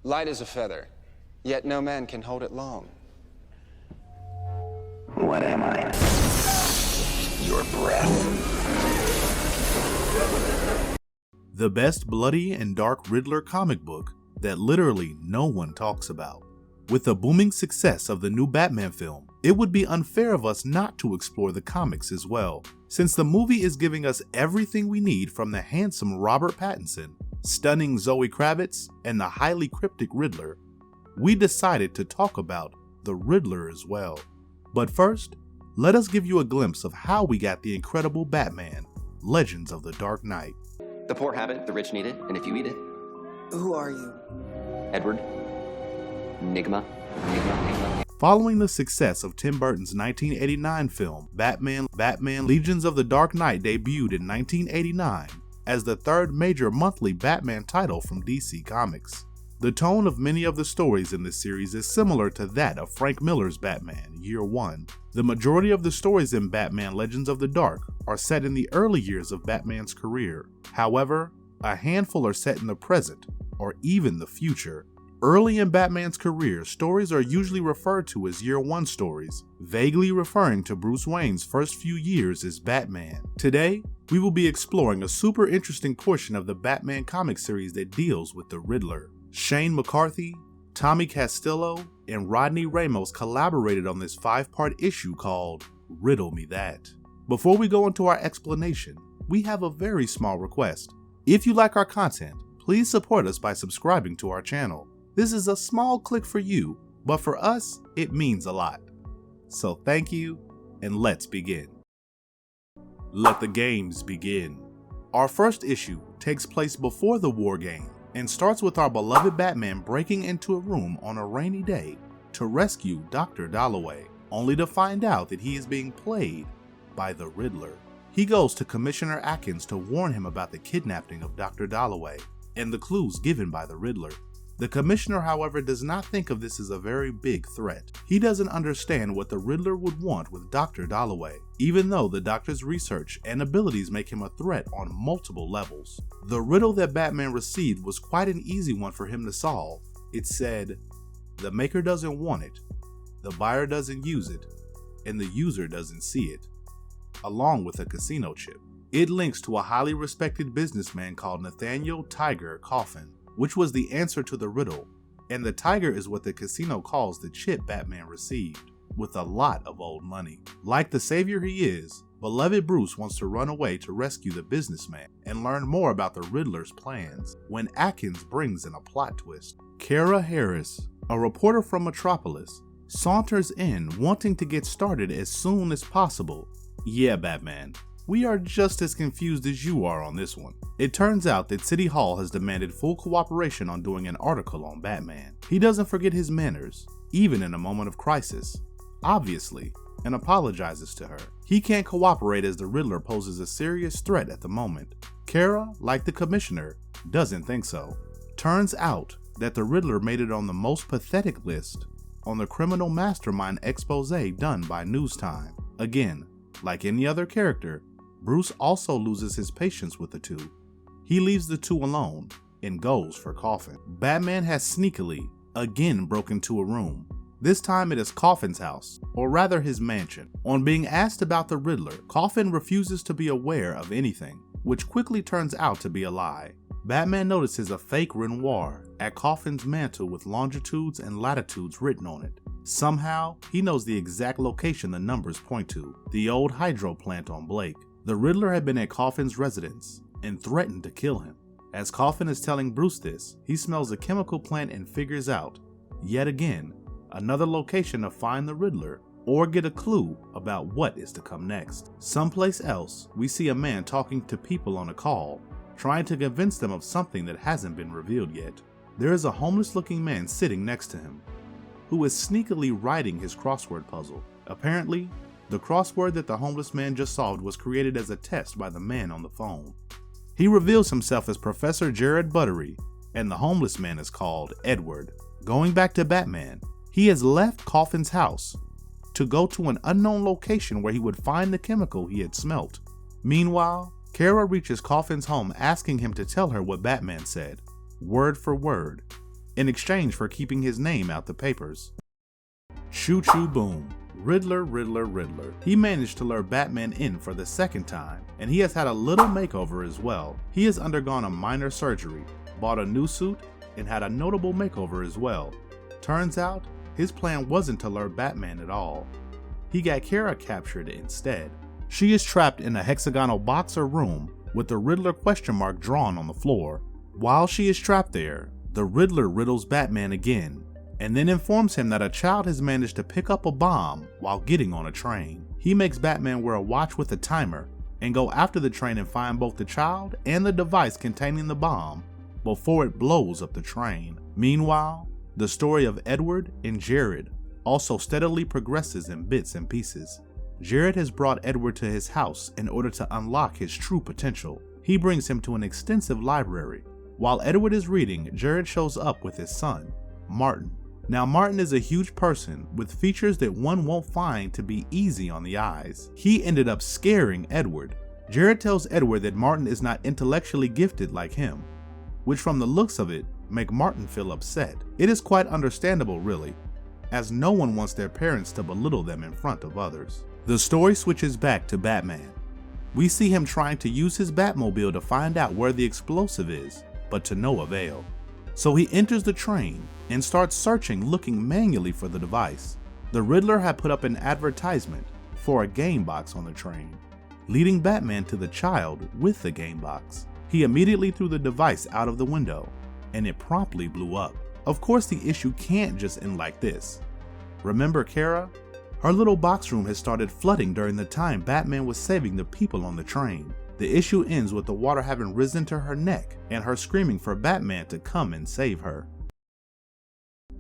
Light as a feather, yet no man can hold it long. What am I? Your breath. The best bloody and dark Riddler comic book that literally no one talks about. With the booming success of the new Batman film, it would be unfair of us not to explore the comics as well, since the movie is giving us everything we need from the handsome Robert Pattinson, stunning Zoe Kravitz, and the highly cryptic Riddler. We decided to talk about the Riddler as well. But first, let us give you a glimpse of how we got the incredible Batman, Legends of the Dark Knight. The poor have it, the rich need it, and if you eat it... Who are you? Edward. Enigma. Following the success of Tim Burton's 1989 film, Batman Legends of the Dark Knight debuted in 1989 as the third major monthly Batman title from DC Comics. The tone of many of the stories in this series is similar to that of Frank Miller's Batman, Year One. The majority of the stories in Batman Legends of the Dark are set in the early years of Batman's career. However, a handful are set in the present, or even the future. Early in Batman's career, stories are usually referred to as Year One stories, vaguely referring to Bruce Wayne's first few years as Batman. Today, we will be exploring a super interesting portion of the Batman comic series that deals with the Riddler. Shane McCarthy, Tommy Castillo, and Rodney Ramos collaborated on this 5-part issue called Riddle Me That. Before we go into our explanation, we have a very small request. If you like our content, please support us by subscribing to our channel. This is a small click for you, but for us, it means a lot. So thank you, and let's begin. Let the games begin. Our first issue takes place before the war game, and starts with our beloved Batman breaking into a room on a rainy day to rescue Dr. Dalloway, only to find out that he is being played by the Riddler. He goes to Commissioner Atkins to warn him about the kidnapping of Dr. Dalloway and the clues given by the Riddler. The Commissioner, however, does not think of this as a very big threat. He doesn't understand what the Riddler would want with Dr. Dalloway, even though the Doctor's research and abilities make him a threat on multiple levels. The riddle that Batman received was quite an easy one for him to solve. It said, the maker doesn't want it, the buyer doesn't use it, and the user doesn't see it, along with a casino chip. It links to a highly respected businessman called Nathaniel Tiger Coffin, which was the answer to the riddle, and the tiger is what the casino calls the chip Batman received, with a lot of old money. Like the savior he is, beloved Bruce wants to run away to rescue the businessman and learn more about the Riddler's plans, when Atkins brings in a plot twist. Kara Harris, a reporter from Metropolis, saunters in wanting to get started as soon as possible. Yeah, Batman, we are just as confused as you are on this one. It turns out that City Hall has demanded full cooperation on doing an article on Batman. He doesn't forget his manners, even in a moment of crisis, obviously, and apologizes to her. He can't cooperate as the Riddler poses a serious threat at the moment. Kara, like the Commissioner, doesn't think so. Turns out that the Riddler made it on the most pathetic list on the criminal mastermind expose done by News Time. Again, like any other character, Bruce also loses his patience with the two. He leaves the two alone and goes for Coffin. Batman has sneakily again broken into a room. This time it is Coffin's house, or rather his mansion. On being asked about the Riddler, Coffin refuses to be aware of anything, which quickly turns out to be a lie. Batman notices a fake Renoir at Coffin's mantle with longitudes and latitudes written on it. Somehow, he knows the exact location the numbers point to, the old hydro plant on Blake. The Riddler had been at Coffin's residence and threatened to kill him. As Coffin is telling Bruce this, he smells a chemical plant and figures out, yet again, another location to find the Riddler or get a clue about what is to come next. Someplace else, we see a man talking to people on a call, trying to convince them of something that hasn't been revealed yet. There is a homeless looking man sitting next to him, who is sneakily writing his crossword puzzle. Apparently, the crossword that the homeless man just solved was created as a test by the man on the phone. He reveals himself as Professor Jared Buttery, and the homeless man is called Edward. Going back to Batman, he has left Coffin's house to go to an unknown location where he would find the chemical he had smelt. Meanwhile, Kara reaches Coffin's home asking him to tell her what Batman said, word for word. in exchange for keeping his name out the papers. Choo choo boom. Riddler, Riddler, Riddler. He managed to lure Batman in for the second time, and he has had a little makeover as well. He has undergone a minor surgery, bought a new suit, and had a notable makeover as well. Turns out, his plan wasn't to lure Batman at all. He got Kara captured instead. She is trapped in a hexagonal box or room with the Riddler question mark drawn on the floor. While she is trapped there, the Riddler riddles Batman again, and then informs him that a child has managed to pick up a bomb while getting on a train. He makes Batman wear a watch with a timer and go after the train and find both the child and the device containing the bomb before it blows up the train. Meanwhile, the story of Edward and Jared also steadily progresses in bits and pieces. Jared has brought Edward to his house in order to unlock his true potential. He brings him to an extensive library. While Edward is reading, Jared shows up with his son, Martin. Now, Martin is a huge person with features that one won't find to be easy on the eyes. He ended up scaring Edward. Jared tells Edward that Martin is not intellectually gifted like him, which from the looks of it, make Martin feel upset. It is quite understandable really, as no one wants their parents to belittle them in front of others. The story switches back to Batman. We see him trying to use his Batmobile to find out where the explosive is, but to no avail. So he enters the train and starts searching, looking manually for the device. The Riddler had put up an advertisement for a game box on the train, leading Batman to the child with the game box. He immediately threw the device out of the window, and it promptly blew up. Of course, the issue can't just end like this. Remember Kara? Her little box room has started flooding during the time Batman was saving the people on the train. The issue ends with the water having risen to her neck and her screaming for Batman to come and save her.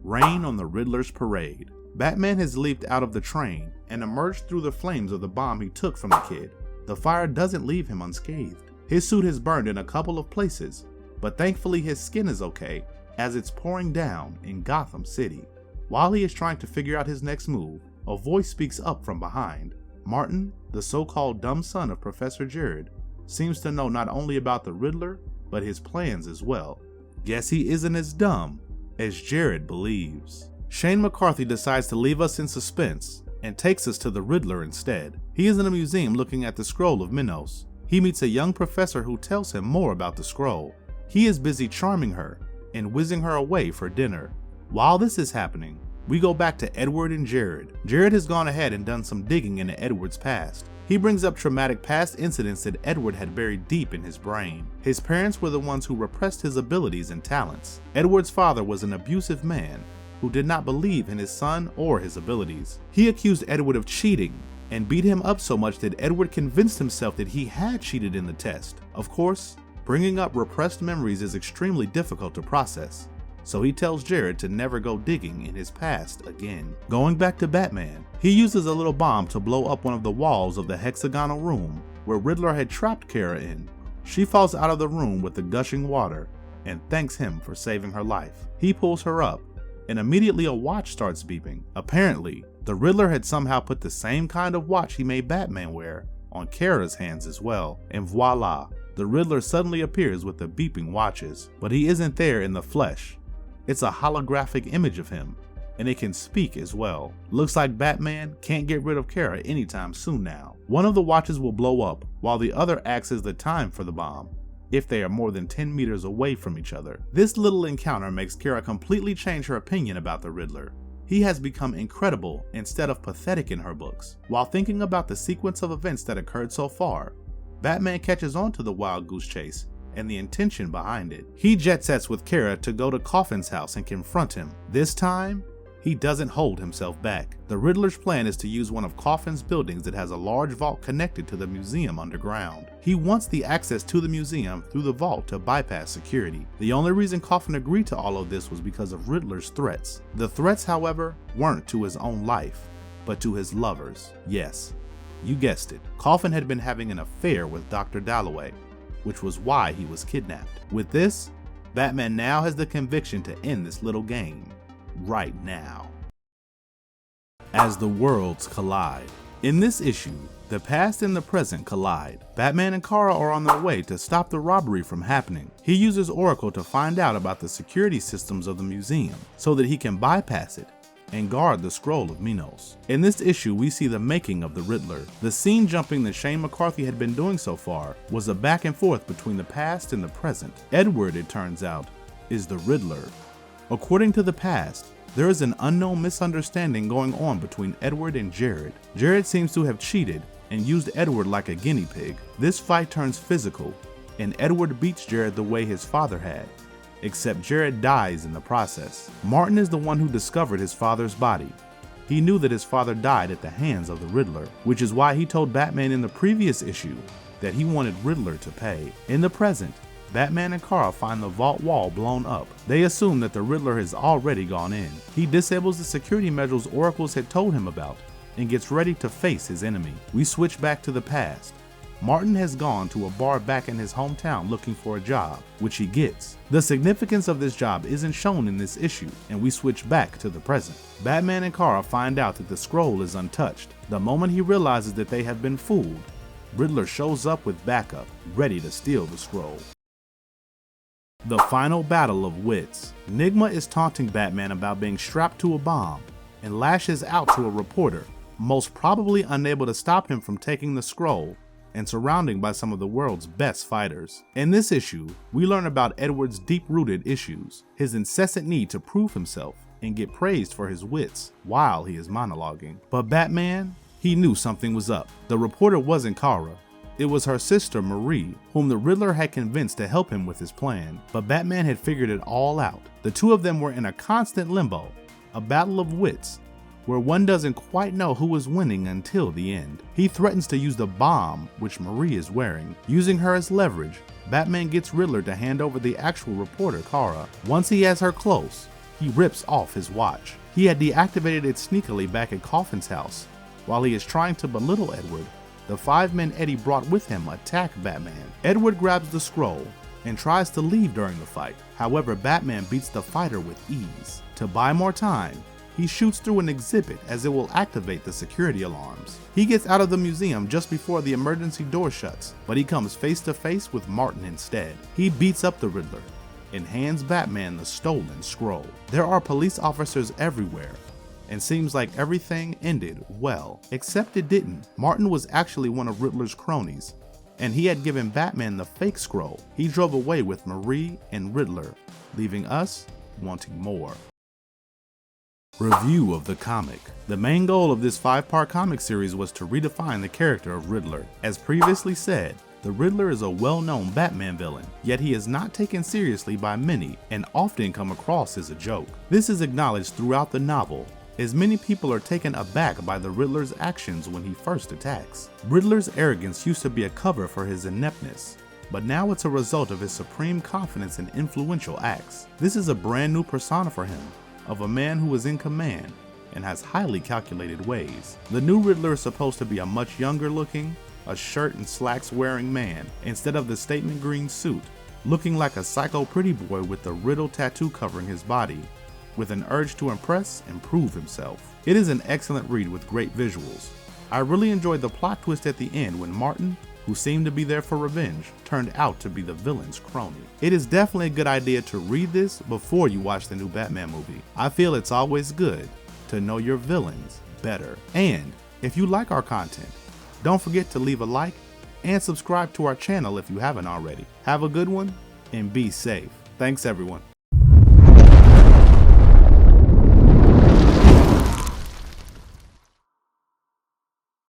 Rain on the Riddler's parade. Batman has leaped out of the train and emerged through the flames of the bomb he took from the kid. The fire doesn't leave him unscathed. His suit has burned in a couple of places, but thankfully his skin is okay as it's pouring down in Gotham City. While he is trying to figure out his next move, a voice speaks up from behind. Martin, the so-called dumb son of Professor Jared, seems to know not only about the Riddler, but his plans as well. Guess he isn't as dumb as Jared believes. Shane McCarthy decides to leave us in suspense and takes us to the Riddler instead. He is in a museum looking at the scroll of Minos. He meets a young professor who tells him more about the scroll. He is busy charming her and whizzing her away for dinner. While this is happening, we go back to Edward and Jared. Jared has gone ahead and done some digging into Edward's past. He brings up traumatic past incidents that Edward had buried deep in his brain. His parents were the ones who repressed his abilities and talents. Edward's father was an abusive man who did not believe in his son or his abilities. He accused Edward of cheating and beat him up so much that Edward convinced himself that he had cheated in the test. Of course, bringing up repressed memories is extremely difficult to process, so he tells Jared to never go digging in his past again. Going back to Batman, he uses a little bomb to blow up one of the walls of the hexagonal room where Riddler had trapped Kara in. She falls out of the room with the gushing water and thanks him for saving her life. He pulls her up, and immediately a watch starts beeping. Apparently, the Riddler had somehow put the same kind of watch he made Batman wear on Kara's hands as well, and voila, the Riddler suddenly appears with the beeping watches. But he isn't there in the flesh. It's a holographic image of him, and it can speak as well. Looks like Batman can't get rid of Kara anytime soon now. One of the watches will blow up, while the other acts as the time for the bomb, if they are more than 10 meters away from each other. This little encounter makes Kara completely change her opinion about the Riddler. He has become incredible instead of pathetic in her books. While thinking about the sequence of events that occurred so far, Batman catches on to the wild goose chase and the intention behind it. He jet sets with Kara to go to Coffin's house and confront him. This time, he doesn't hold himself back. The Riddler's plan is to use one of Coffin's buildings that has a large vault connected to the museum underground. He wants the access to the museum through the vault to bypass security. The only reason Coffin agreed to all of this was because of Riddler's threats. The threats, however, weren't to his own life, but to his lovers. Yes, you guessed it. Coffin had been having an affair with Dr. Dalloway, which was why he was kidnapped. With this, Batman now has the conviction to end this little game right now. As the worlds collide. In this issue, the past and the present collide. Batman and Kara are on their way to stop the robbery from happening. He uses Oracle to find out about the security systems of the museum so that he can bypass it and guard the scroll of Minos. In this issue, we see the making of the Riddler. The scene jumping that Shane McCarthy had been doing so far was a back and forth between the past and the present. Edward, it turns out, is the Riddler. According to the past, there is an unknown misunderstanding going on between Edward and Jared. Jared seems to have cheated and used Edward like a guinea pig. This fight turns physical, and Edward beats Jared the way his father had, except Jared dies in the process. Martin is the one who discovered his father's body. He knew that his father died at the hands of the Riddler, which is why he told Batman in the previous issue that he wanted Riddler to pay. In the present, Batman and Kara find the vault wall blown up. They assume that the Riddler has already gone in. He disables the security measures Oracles had told him about and gets ready to face his enemy. We switch back to the past. Martin has gone to a bar back in his hometown looking for a job, which he gets. The significance of this job isn't shown in this issue, and we switch back to the present. Batman and Kara find out that the scroll is untouched. The moment he realizes that they have been fooled, Riddler shows up with backup, ready to steal the scroll. The final battle of wits. Nigma is taunting Batman about being strapped to a bomb and lashes out to a reporter, most probably unable to stop him from taking the scroll and surrounded by some of the world's best fighters. In this issue, we learn about Edward's deep-rooted issues, his incessant need to prove himself and get praised for his wits while he is monologuing. But Batman, he knew something was up. The reporter wasn't Kara. It was her sister Marie, whom the Riddler had convinced to help him with his plan, but Batman had figured it all out. The two of them were in a constant limbo, a battle of wits, where one doesn't quite know who is winning until the end. He threatens to use the bomb which Marie is wearing. Using her as leverage, Batman gets Riddler to hand over the actual reporter Kara. Once he has her close, he rips off his watch. He had deactivated it sneakily back at Coffin's house. While he is trying to belittle Edward, the 5 men Eddie brought with him attack Batman. Edward grabs the scroll and tries to leave during the fight. However, Batman beats the fighter with ease. To buy more time, he shoots through an exhibit as it will activate the security alarms. He gets out of the museum just before the emergency door shuts, but he comes face to face with Martin instead. He beats up the Riddler and hands Batman the stolen scroll. There are police officers everywhere, and seems like everything ended well, except it didn't. Martin was actually one of Riddler's cronies, and he had given Batman the fake scroll. He drove away with Marie and Riddler, leaving us wanting more. Review of the comic. The main goal of this 5-part comic series was to redefine the character of Riddler. As previously said, the Riddler is a well-known Batman villain, yet he is not taken seriously by many and often come across as a joke. This is acknowledged throughout the novel, as many people are taken aback by the Riddler's actions when he first attacks. Riddler's arrogance used to be a cover for his ineptness, but now it's a result of his supreme confidence and influential acts. This is a brand new persona for him, of a man who is in command and has highly calculated ways. The new Riddler is supposed to be a much younger looking, a shirt and slacks wearing man, instead of the statement green suit, looking like a psycho pretty boy with the Riddle tattoo covering his body, with an urge to impress and prove himself. It is an excellent read with great visuals. I really enjoyed the plot twist at the end when Martin, who seemed to be there for revenge, turned out to be the villain's crony. It is definitely a good idea to read this before you watch the new Batman movie. I feel it's always good to know your villains better. And if you like our content, don't forget to leave a like and subscribe to our channel if you haven't already. Have a good one and be safe. Thanks everyone.